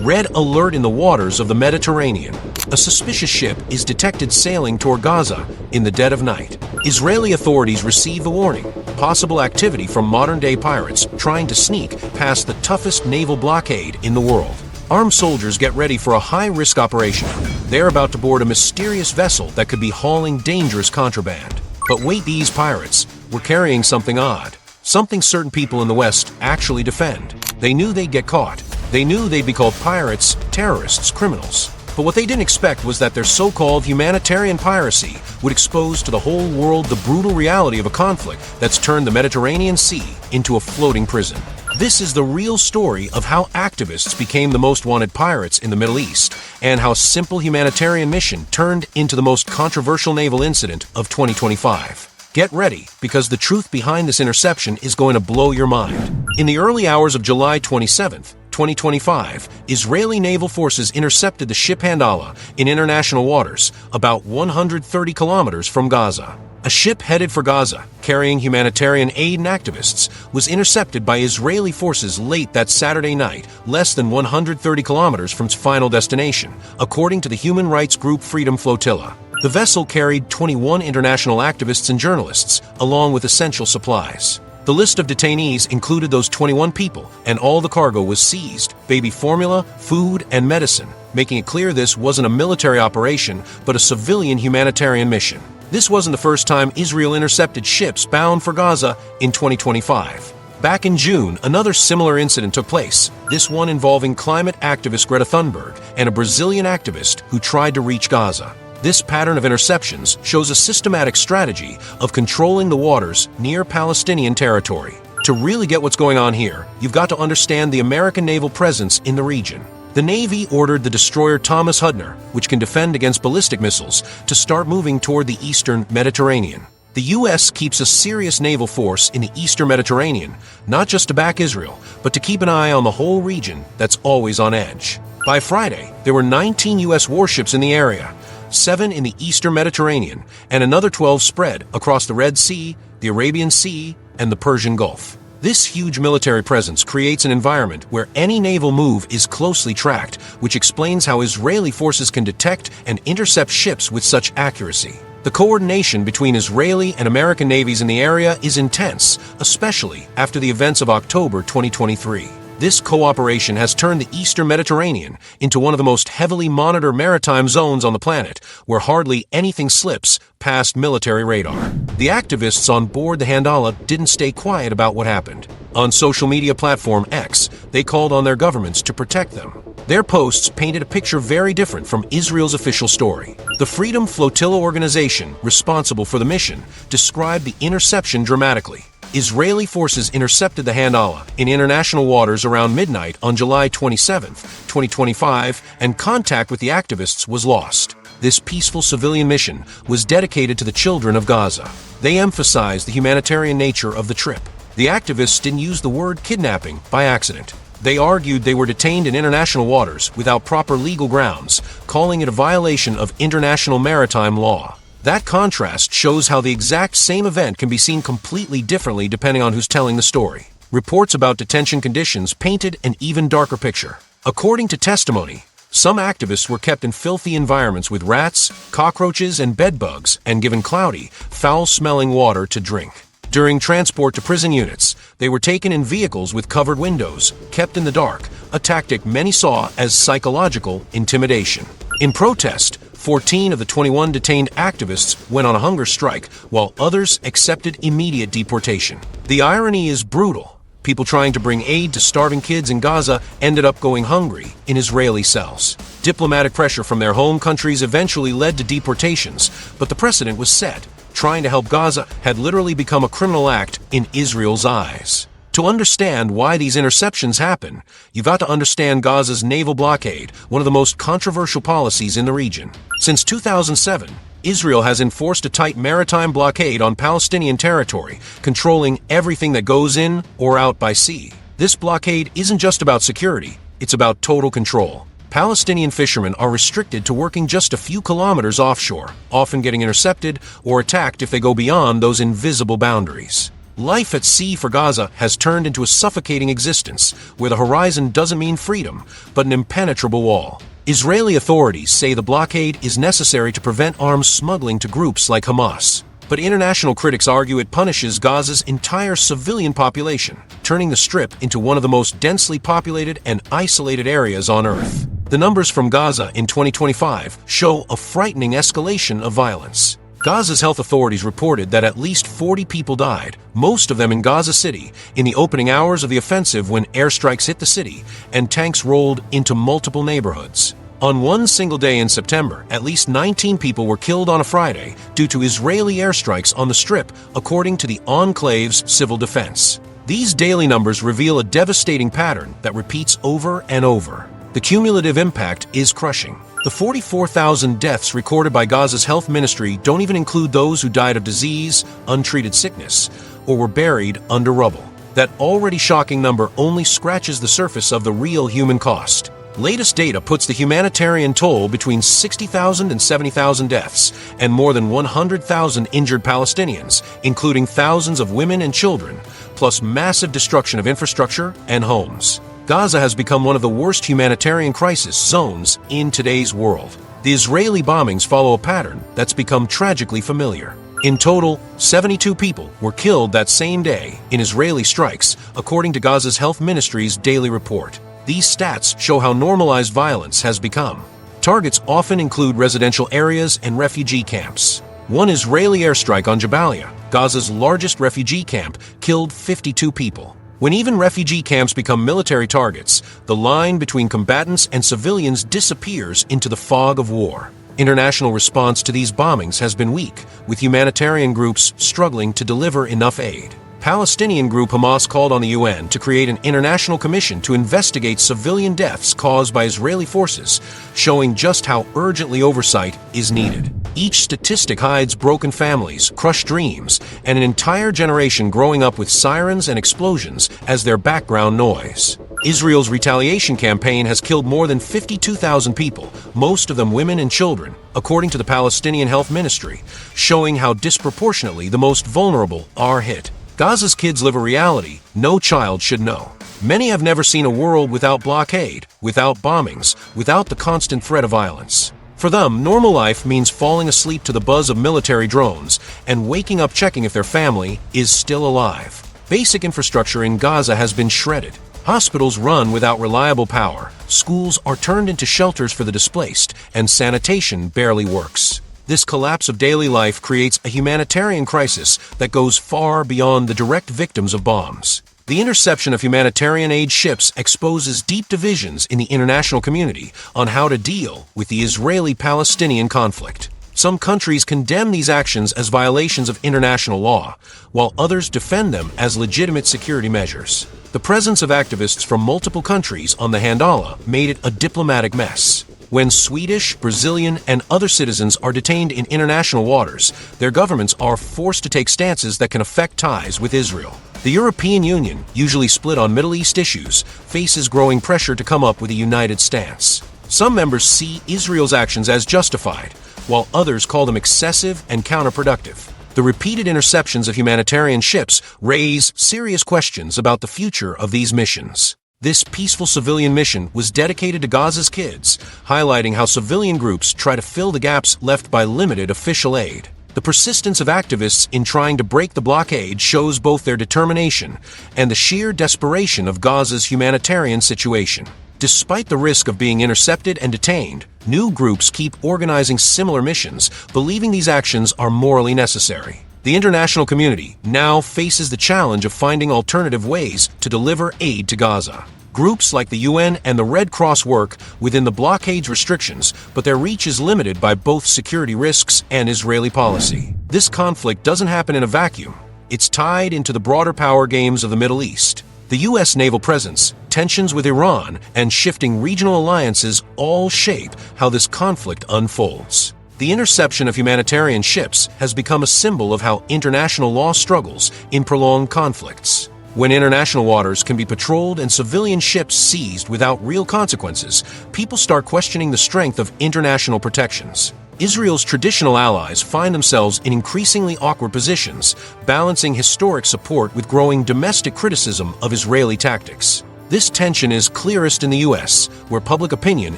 Red alert in the waters of the Mediterranean. A suspicious ship is detected sailing toward Gaza in the dead of night. Israeli authorities receive the warning. Possible activity from modern-day pirates trying to sneak past the toughest naval blockade in the world. Armed soldiers get ready for a high-risk operation. They're about to board a mysterious vessel that could be hauling dangerous contraband. But wait, these pirates were carrying something odd. Something certain people in the West actually defend. They knew they'd get caught. They knew they'd be called pirates, terrorists, criminals. But what they didn't expect was that their so-called humanitarian piracy would expose to the whole world the brutal reality of a conflict that's turned the Mediterranean Sea into a floating prison. This is the real story of how activists became the most wanted pirates in the Middle East, and how a simple humanitarian mission turned into the most controversial naval incident of 2025. Get ready, because the truth behind this interception is going to blow your mind. In the early hours of July 27th, 2025, Israeli naval forces intercepted the ship Handala in international waters, about 130 kilometers from Gaza. A ship headed for Gaza, carrying humanitarian aid and activists, was intercepted by Israeli forces late that Saturday night, less than 130 kilometers from its final destination, according to the human rights group Freedom Flotilla. The vessel carried 21 international activists and journalists, along with essential supplies. The list of detainees included those 21 people, and all the cargo was seized: baby formula, food, and medicine, making it clear this wasn't a military operation, but a civilian humanitarian mission. This wasn't the first time Israel intercepted ships bound for Gaza in 2025. Back in June, another similar incident took place, this one involving climate activist Greta Thunberg and a Brazilian activist who tried to reach Gaza. This pattern of interceptions shows a systematic strategy of controlling the waters near Palestinian territory. To really get what's going on here, you've got to understand the American naval presence in the region. The Navy ordered the destroyer Thomas Hudner, which can defend against ballistic missiles, to start moving toward the eastern Mediterranean. The U.S. keeps a serious naval force in the eastern Mediterranean, not just to back Israel, but to keep an eye on the whole region that's always on edge. By Friday, there were 19 U.S. warships in the area, 7 in the eastern Mediterranean, and another 12 spread across the Red Sea, the Arabian Sea, and the Persian Gulf. This huge military presence creates an environment where any naval move is closely tracked, which explains how Israeli forces can detect and intercept ships with such accuracy. The coordination between Israeli and American navies in the area is intense, especially after the events of October 2023. This cooperation has turned the eastern Mediterranean into one of the most heavily monitored maritime zones on the planet, where hardly anything slips past military radar. The activists on board the Handala didn't stay quiet about what happened. On social media platform X, they called on their governments to protect them. Their posts painted a picture very different from Israel's official story. The Freedom Flotilla organization, responsible for the mission, described the interception dramatically. Israeli forces intercepted the Handala in international waters around midnight on July 27, 2025, and contact with the activists was lost. This peaceful civilian mission was dedicated to the children of Gaza. They emphasized the humanitarian nature of the trip. The activists didn't use the word kidnapping by accident. They argued they were detained in international waters without proper legal grounds, calling it a violation of international maritime law. That contrast shows how the exact same event can be seen completely differently depending on who's telling the story. Reports about detention conditions painted an even darker picture. According to testimony, some activists were kept in filthy environments with rats, cockroaches, and bedbugs, and given cloudy, foul-smelling water to drink. During transport to prison units, they were taken in vehicles with covered windows, kept in the dark, a tactic many saw as psychological intimidation. In protest, 14 of the 21 detained activists went on a hunger strike, while others accepted immediate deportation. The irony is brutal. People trying to bring aid to starving kids in Gaza ended up going hungry in Israeli cells. Diplomatic pressure from their home countries eventually led to deportations, but the precedent was set. Trying to help Gaza had literally become a criminal act in Israel's eyes. To understand why these interceptions happen, you've got to understand Gaza's naval blockade, one of the most controversial policies in the region. Since 2007, Israel has enforced a tight maritime blockade on Palestinian territory, controlling everything that goes in or out by sea. This blockade isn't just about security, it's about total control. Palestinian fishermen are restricted to working just a few kilometers offshore, often getting intercepted or attacked if they go beyond those invisible boundaries. Life at sea for Gaza has turned into a suffocating existence, where the horizon doesn't mean freedom, but an impenetrable wall. Israeli authorities say the blockade is necessary to prevent arms smuggling to groups like Hamas. But international critics argue it punishes Gaza's entire civilian population, turning the Strip into one of the most densely populated and isolated areas on Earth. The numbers from Gaza in 2025 show a frightening escalation of violence. Gaza's health authorities reported that at least 40 people died, most of them in Gaza City, in the opening hours of the offensive when airstrikes hit the city and tanks rolled into multiple neighborhoods. On one single day in September, at least 19 people were killed on a Friday due to Israeli airstrikes on the Strip, according to the Enclave's civil defense. These daily numbers reveal a devastating pattern that repeats over and over. The cumulative impact is crushing. The 44,000 deaths recorded by Gaza's health ministry don't even include those who died of disease, untreated sickness, or were buried under rubble. That already shocking number only scratches the surface of the real human cost. Latest data puts the humanitarian toll between 60,000 and 70,000 deaths and more than 100,000 injured Palestinians, including thousands of women and children, plus massive destruction of infrastructure and homes. Gaza has become one of the worst humanitarian crisis zones in today's world. The Israeli bombings follow a pattern that's become tragically familiar. In total, 72 people were killed that same day in Israeli strikes, according to Gaza's health ministry's daily report. These stats show how normalized violence has become. Targets often include residential areas and refugee camps. One Israeli airstrike on Jabalia, Gaza's largest refugee camp, killed 52 people. When even refugee camps become military targets, the line between combatants and civilians disappears into the fog of war. International response to these bombings has been weak, with humanitarian groups struggling to deliver enough aid. Palestinian group Hamas called on the UN to create an international commission to investigate civilian deaths caused by Israeli forces, showing just how urgently oversight is needed. Each statistic hides broken families, crushed dreams, and an entire generation growing up with sirens and explosions as their background noise. Israel's retaliation campaign has killed more than 52,000 people, most of them women and children, according to the Palestinian Health Ministry, showing how disproportionately the most vulnerable are hit. Gaza's kids live a reality no child should know. Many have never seen a world without blockade, without bombings, without the constant threat of violence. For them, normal life means falling asleep to the buzz of military drones and waking up checking if their family is still alive. Basic infrastructure in Gaza has been shredded. Hospitals run without reliable power, schools are turned into shelters for the displaced, and sanitation barely works. This collapse of daily life creates a humanitarian crisis that goes far beyond the direct victims of bombs. The interception of humanitarian aid ships exposes deep divisions in the international community on how to deal with the Israeli-Palestinian conflict. Some countries condemn these actions as violations of international law, while others defend them as legitimate security measures. The presence of activists from multiple countries on the Handala made it a diplomatic mess. When Swedish, Brazilian, and other citizens are detained in international waters, their governments are forced to take stances that can affect ties with Israel. The European Union, usually split on Middle East issues, faces growing pressure to come up with a united stance. Some members see Israel's actions as justified, while others call them excessive and counterproductive. The repeated interceptions of humanitarian ships raise serious questions about the future of these missions. This peaceful civilian mission was dedicated to Gaza's kids, highlighting how civilian groups try to fill the gaps left by limited official aid. The persistence of activists in trying to break the blockade shows both their determination and the sheer desperation of Gaza's humanitarian situation. Despite the risk of being intercepted and detained, new groups keep organizing similar missions, believing these actions are morally necessary. The international community now faces the challenge of finding alternative ways to deliver aid to Gaza. Groups like the UN and the Red Cross work within the blockade's restrictions, but their reach is limited by both security risks and Israeli policy. This conflict doesn't happen in a vacuum. It's tied into the broader power games of the Middle East. The U.S. naval presence, tensions with Iran, and shifting regional alliances all shape how this conflict unfolds. The interception of humanitarian ships has become a symbol of how international law struggles in prolonged conflicts. When international waters can be patrolled and civilian ships seized without real consequences, people start questioning the strength of international protections. Israel's traditional allies find themselves in increasingly awkward positions, balancing historic support with growing domestic criticism of Israeli tactics. This tension is clearest in the U.S., where public opinion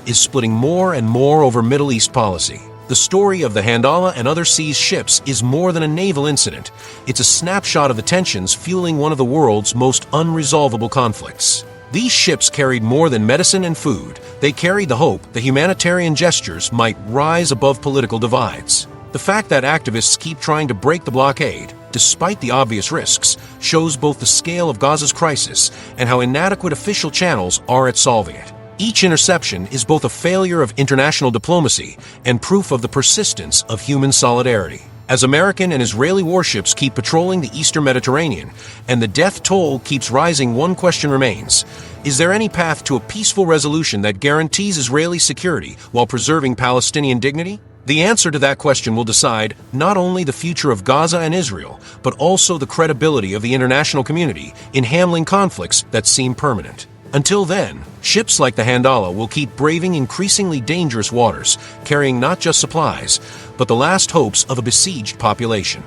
is splitting more and more over Middle East policy. The story of the Handala and other seized ships is more than a naval incident. It's a snapshot of the tensions fueling one of the world's most unresolvable conflicts. These ships carried more than medicine and food. They carried the hope that humanitarian gestures might rise above political divides. The fact that activists keep trying to break the blockade, despite the obvious risks, shows both the scale of Gaza's crisis and how inadequate official channels are at solving it. Each interception is both a failure of international diplomacy and proof of the persistence of human solidarity. As American and Israeli warships keep patrolling the eastern Mediterranean and the death toll keeps rising, one question remains. Is there any path to a peaceful resolution that guarantees Israeli security while preserving Palestinian dignity? The answer to that question will decide not only the future of Gaza and Israel, but also the credibility of the international community in handling conflicts that seem permanent. Until then, ships like the Handala will keep braving increasingly dangerous waters, carrying not just supplies, but the last hopes of a besieged population.